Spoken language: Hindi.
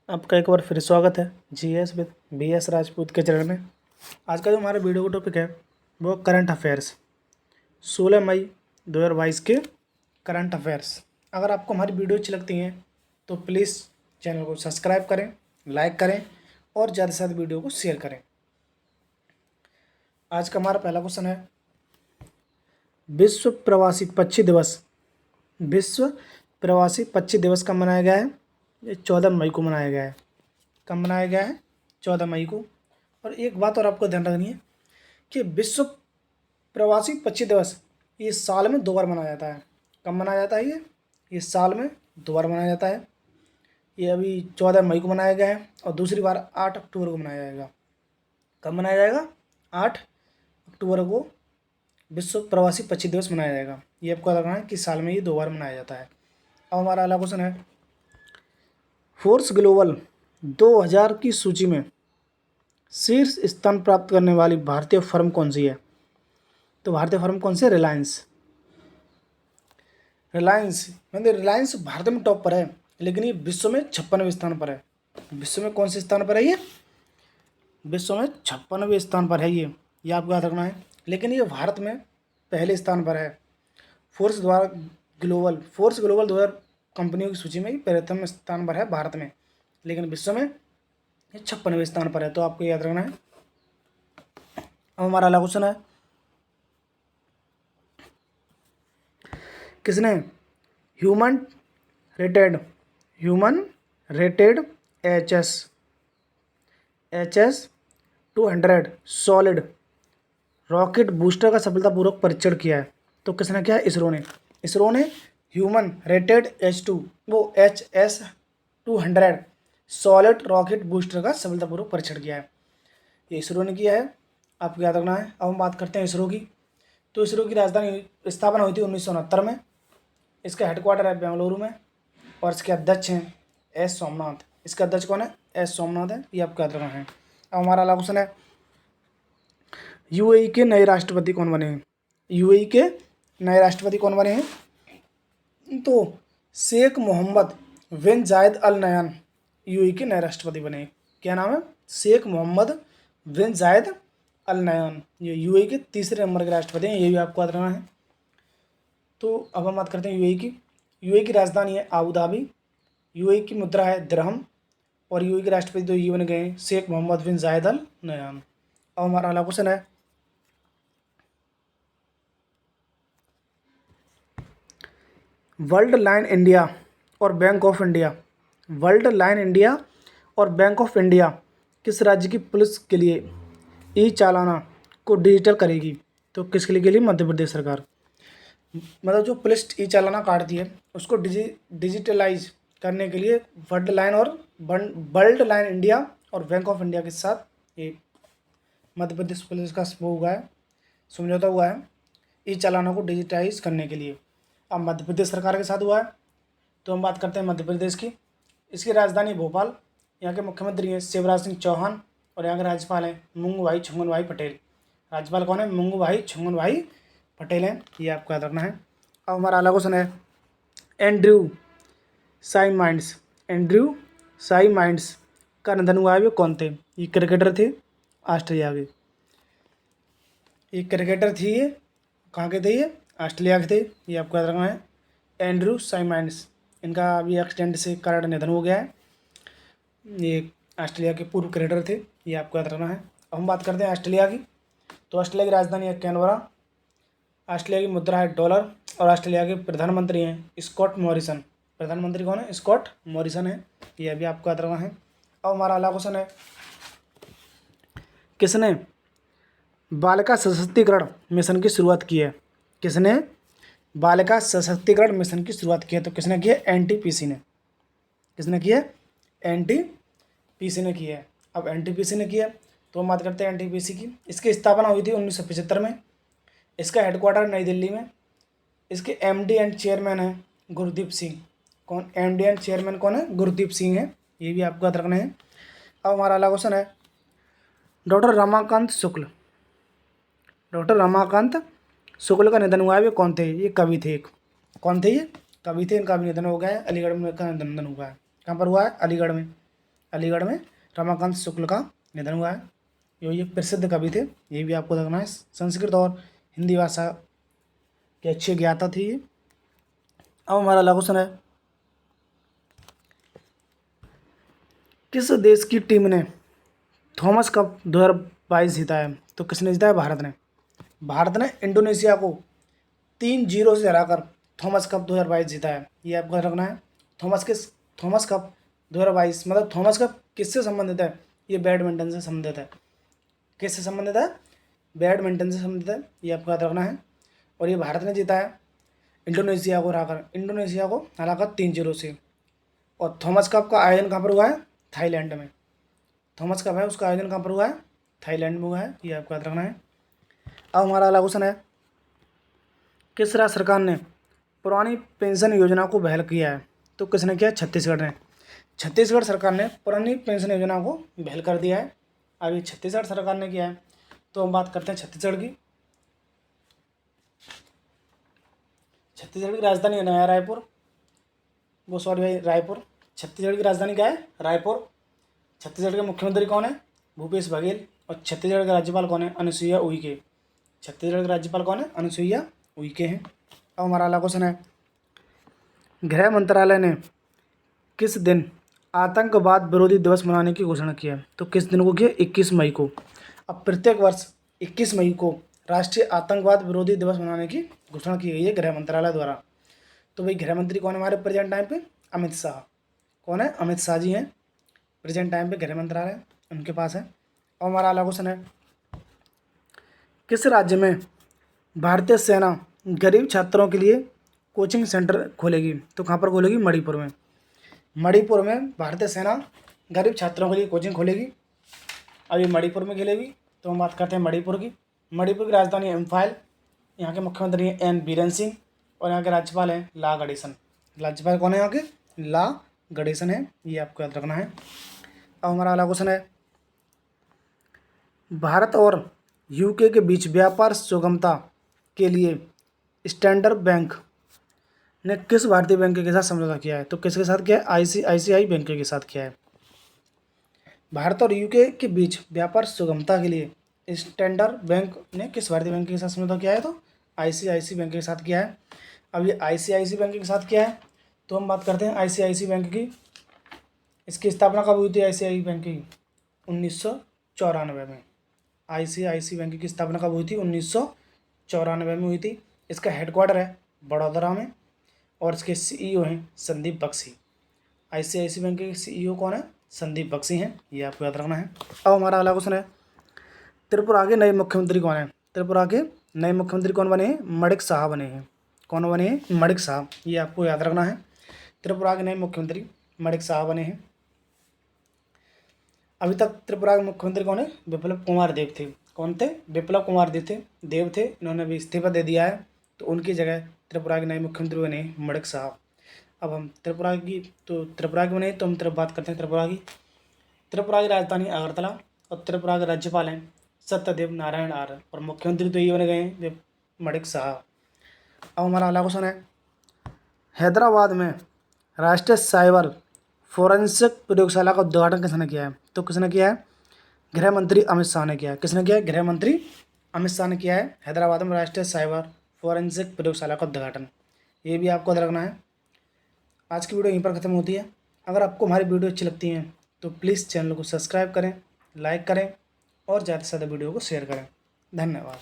आपका एक बार फिर स्वागत है जीएस विद बीएस राजपूत के चैनल में। आज का जो हमारे वीडियो का टॉपिक है वो करंट अफेयर्स 16 मई 2022 के करंट अफेयर्स। अगर आपको हमारी वीडियो अच्छी लगती हैं तो प्लीज़ चैनल को सब्सक्राइब करें, लाइक करें और ज़्यादा से ज़्यादा वीडियो को शेयर करें। आज का हमारा पहला क्वेश्चन है, विश्व प्रवासी पक्षी दिवस। विश्व प्रवासी पक्षी दिवस कब मनाया गया है? ये 14 मई को मनाया गया है। कब मनाया गया है? 14 मई को। और एक बात और आपको ध्यान रखनी है कि विश्व प्रवासी पक्षी दिवस ये साल में 2 बार मनाया जाता है। कब मनाया जाता है? ये साल में 2 बार मनाया जाता है। ये अभी 14 मई को मनाया गया है और दूसरी बार 8 अक्टूबर को मनाया जाएगा। कब मनाया जाएगा? 8 अक्टूबर को विश्व प्रवासी पक्षी दिवस मनाया जाएगा। ये आपको रखना है कि साल में ये 2 बार मनाया जाता है। अब हमारा अगला क्वेश्चन है, फोर्ब्स ग्लोबल 2000 की सूची में शीर्ष स्थान प्राप्त करने वाली भारतीय फर्म कौन सी है? तो भारतीय फर्म कौन सी है? रिलायंस। रिलायंस भारत में टॉप पर है, लेकिन ये विश्व में 56वें स्थान पर है। विश्व में कौन से स्थान पर है ये? विश्व में 56वें स्थान पर है ये आपको याद रखना है। लेकिन ये भारत में पहले स्थान पर है। फोर्ब्स ग्लोबल 2000 कंपनियों की सूची में प्रथम स्थान पर है भारत में, लेकिन विश्व में ये 56वें स्थान पर है। तो आपको याद रखना है। अब हमारा अगला क्वेश्चन है, किसने human rated HS 200 solid rocket booster का सफलतापूर्वक परीक्षण किया है? तो किसने किया है? इसरो ने human rated HS 200 solid rocket booster का सफलतापूर्वक परीक्षण किया है। ये इसरो ने किया है, आपको याद रखना है। अब हम बात करते हैं इसरो की। तो इसरो की राजधानी स्थापना हुई थी 1969 में। इसका हेडक्वार्टर है बेंगलुरु में और इसके अध्यक्ष हैं एस सोमनाथ। इसका अध्यक्ष कौन है? एस सोमनाथ है। ये आपको याद रखना है। अब हमारा अगला क्वेश्चन है, यूएई के नए राष्ट्रपति कौन बने हैं? यूएई के नए राष्ट्रपति कौन बने हैं? तो शेख मोहम्मद बिन जायद अल नयान यूएई के नए राष्ट्रपति बने हैं। क्या नाम है? शेख मोहम्मद बिन जायद अल नयान। ये यूएई के तीसरे नंबर के राष्ट्रपति हैं। ये भी आपको याद रखना है। तो अब हम बात करते हैं यूएई की। यूएई की राजधानी है आबू धाबी। यूएई की मुद्रा है दिरहम और यूएई के राष्ट्रपति तो ये बन गए हैं शेख मोहम्मद बिन जायद अल नयान। अब हमारा अगला क्वेश्चन है, वर्ल्ड लाइन इंडिया और बैंक ऑफ इंडिया किस राज्य की पुलिस के लिए ई चालाना को डिजिटल करेगी? तो किसके लिए? मध्य प्रदेश सरकार। मतलब जो पुलिस ई चालाना काटती है उसको डिजिटलाइज करने के लिए वर्ल्ड लाइन इंडिया और बैंक ऑफ इंडिया के साथ ये मध्य प्रदेश पुलिस का वो हुआ है, समझौता हुआ है ई चालाना को डिजिटाइज करने के लिए। अब मध्य प्रदेश सरकार के साथ हुआ है। तो हम बात करते हैं मध्य प्रदेश की। इसकी राजधानी भोपाल। यहाँ के मुख्यमंत्री हैं शिवराज सिंह चौहान और यहाँ के राज्यपाल हैं मुंगू भाई छंगन भाई पटेल। राज्यपाल कौन है? मुंगू भाई छंगन भाई पटेल हैं। ये आपको याद रखना है। अब हमारा अगला क्वेश्चन है, एंड्रयू साइमंड्स का निधन हुआ है। वे कौन थे? ये क्रिकेटर थे ऑस्ट्रेलिया के। ये क्रिकेटर थी। ये कहाँ के थे? ये ऑस्ट्रेलिया के थे। ये आपको याद रखना है। एंड्रयू साइमंड्स, इनका अभी एक्सीडेंट से कारण निधन हो गया है। ये ऑस्ट्रेलिया के पूर्व क्रिकेटर थे। ये आपको याद रखना है। अब हम बात करते हैं ऑस्ट्रेलिया की। तो ऑस्ट्रेलिया की राजधानी है कैनबरा। ऑस्ट्रेलिया की मुद्रा है डॉलर और ऑस्ट्रेलिया के प्रधानमंत्री हैं स्कॉट मॉरिसन। प्रधानमंत्री कौन है? स्कॉट मॉरिसन है। ये अभी आपको याद रखना है। अब हमारा अगला क्वेश्चन है, किसने बालिका सशक्तिकरण मिशन की शुरुआत की है? किसने बालिका सशक्तिकरण मिशन की शुरुआत की है? तो किसने की है? एनटीपीसी ने। किसने की है? एनटीपीसी ने की है। अब एनटीपीसी ने की है तो हम बात करते हैं एनटीपीसी की। इसकी स्थापना हुई थी 1975 में। इसका हेडक्वार्टर नई दिल्ली में। इसके एमडी एंड चेयरमैन हैं गुरदीप सिंह। कौन? एमडी एंड चेयरमैन कौन है? गुरदीप सिंह है। ये भी आपको याद रखना है। अब हमारा अगला क्वेश्चन है, डॉक्टर रमाकांत शुक्ल का निधन हुआ है। वे कौन थे? ये कवि थे एक। कौन थे? ये कवि थे। इनका भी निधन हो गया है। अलीगढ़ में का निधन हुआ है। कहाँ पर हुआ है? अलीगढ़ में। अलीगढ़ में रमाकांत शुक्ल का निधन हुआ है। ये प्रसिद्ध कवि थे, ये भी आपको देखना है। संस्कृत और हिंदी भाषा के अच्छे ज्ञाता थी ये। अब हमारा अगला क्वेश्चन है, किस देश की टीम ने थॉमस कप 2022 जीता है? तो किसने जीता है? भारत ने। भारत ने इंडोनेशिया को 3-0 से हराकर थॉमस कप 2022 जीता है। ये आपको रखना है। थॉमस कप 2022 मतलब थॉमस कप किससे संबंधित है? ये बैडमिंटन से संबंधित है। किससे संबंधित है? बैडमिंटन से संबंधित है, ये आपको याद रखना है। और ये भारत ने जीता है इंडोनेशिया को हराकर 3-0 से। और थॉमस कप का आयोजन कहाँ पर हुआ है? थाईलैंड में। थॉमस कप है उसका आयोजन कहाँ पर हुआ है? थाईलैंड में हुआ है, ये आपको याद रखना है। अब हमारा अगला क्वेश्चन है, किस राज्य सरकार ने पुरानी पेंशन योजना को बहाल किया है? तो किसने किया? छत्तीसगढ़ ने। छत्तीसगढ़ सरकार ने पुरानी पेंशन योजना को बहाल कर दिया है। अभी छत्तीसगढ़ सरकार ने किया है, तो हम बात करते हैं छत्तीसगढ़ की। छत्तीसगढ़ की राजधानी है नया रायपुर, वो सॉरी भाई रायपुर। छत्तीसगढ़ की राजधानी क्या है? रायपुर। छत्तीसगढ़ के मुख्यमंत्री कौन है? भूपेश बघेल। और छत्तीसगढ़ के राज्यपाल कौन है? अनुसुईया उइके। छत्तीसगढ़ के राज्यपाल कौन है? अनुसुईया उइके हैं। अब हमारा अगला क्वेश्चन है, गृह मंत्रालय ने किस दिन आतंकवाद विरोधी दिवस मनाने की घोषणा की है? तो किस दिन को किया? 21 मई को। अब प्रत्येक वर्ष 21 मई को राष्ट्रीय आतंकवाद विरोधी दिवस मनाने की घोषणा की गई है गृह मंत्रालय द्वारा। तो भाई गृह मंत्री कौन है हमारे प्रेजेंट टाइम पे? अमित शाह। कौन है? अमित शाह जी हैं प्रेजेंट टाइम पे गृह मंत्रालय उनके पास है। और हमारा अगला क्वेश्चन है, किस राज्य में भारतीय सेना गरीब छात्रों के लिए कोचिंग सेंटर खोलेगी? तो कहाँ पर खोलेगी? मणिपुर में। मणिपुर में भारतीय सेना गरीब छात्रों के लिए कोचिंग खोलेगी। अभी मणिपुर में खेलेगी, तो हम बात करते हैं मणिपुर की। मणिपुर की राजधानी है इम्फाल। यहाँ के मुख्यमंत्री हैं एन बीरेन सिंह और यहाँ के राज्यपाल हैं ला गणेशन। राज्यपाल कौन है यहाँ के? ला गणेशन है, ये आपको याद रखना है। अब हमारा अगला क्वेश्चन है, भारत और यूके के बीच व्यापार सुगमता के लिए स्टैंडर्ड बैंक ने किस भारतीय बैंक के साथ समझौता किया है? तो किसके साथ किया है? ICICI बैंक के साथ किया है। भारत और यूके के बीच व्यापार सुगमता के लिए स्टैंडर्ड बैंक ने किस भारतीय बैंक के साथ समझौता किया है? तो ICICI बैंक के साथ किया है। अब ये ICICI बैंक के साथ किया है, तो हम बात करते हैं ICICI बैंक की। इसकी स्थापना कब हुई थी ICICI बैंक की? 1994 में। ICICI बैंक की स्थापना कब हुई थी? 1994 में हुई थी। इसका हेडक्वार्टर है बड़ौदा में और इसके CEO हैं संदीप बख्शी। ICICI बैंक के CEO कौन है? संदीप बख्शी हैं, ये आपको याद रखना है। अब हमारा अगला क्वेश्चन है, त्रिपुरा के नए मुख्यमंत्री कौन है? त्रिपुरा के नए मुख्यमंत्री कौन बने हैं? मणिक शाह बने हैं। कौन बने हैं? मणिक शाह, ये आपको याद रखना है। त्रिपुरा के नए मुख्यमंत्री मणिक शाह बने हैं। अभी तक त्रिपुरा के मुख्यमंत्री कौन है? विप्लव कुमार देव थे। कौन थे? विप्लव कुमार देव थे। इन्होंने भी इस्तीफा दे दिया है, तो उनकी जगह त्रिपुरा के नए मुख्यमंत्री बने मणिक शाह। अब हम त्रिपुरा की बने, तो हम बात करते हैं त्रिपुरा की। त्रिपुरा की राजधानी अगरतला और त्रिपुरा के राज्यपाल हैं सत्यदेव नारायण आर्य और मुख्यमंत्री तो ये बने गए हैं मणिक शाह। अब हमारा अगला क्वेश्चन है, हैदराबाद में राष्ट्रीय साइबर फोरेंसिक प्रयोगशाला का उद्घाटन किसने किया है? तो किसने किया है? गृह मंत्री अमित शाह ने किया है। किसने किया है? गृह मंत्री अमित शाह ने किया है हैदराबाद में राष्ट्रीय साइबर फोरेंसिक प्रयोगशाला का उद्घाटन। ये भी आपको याद रखना है। आज की वीडियो यहीं पर ख़त्म होती है। अगर आपको हमारी वीडियो अच्छी लगती हैं तो प्लीज़ चैनल को सब्सक्राइब करें, लाइक करें और ज़्यादा से ज़्यादा वीडियो को शेयर करें। धन्यवाद।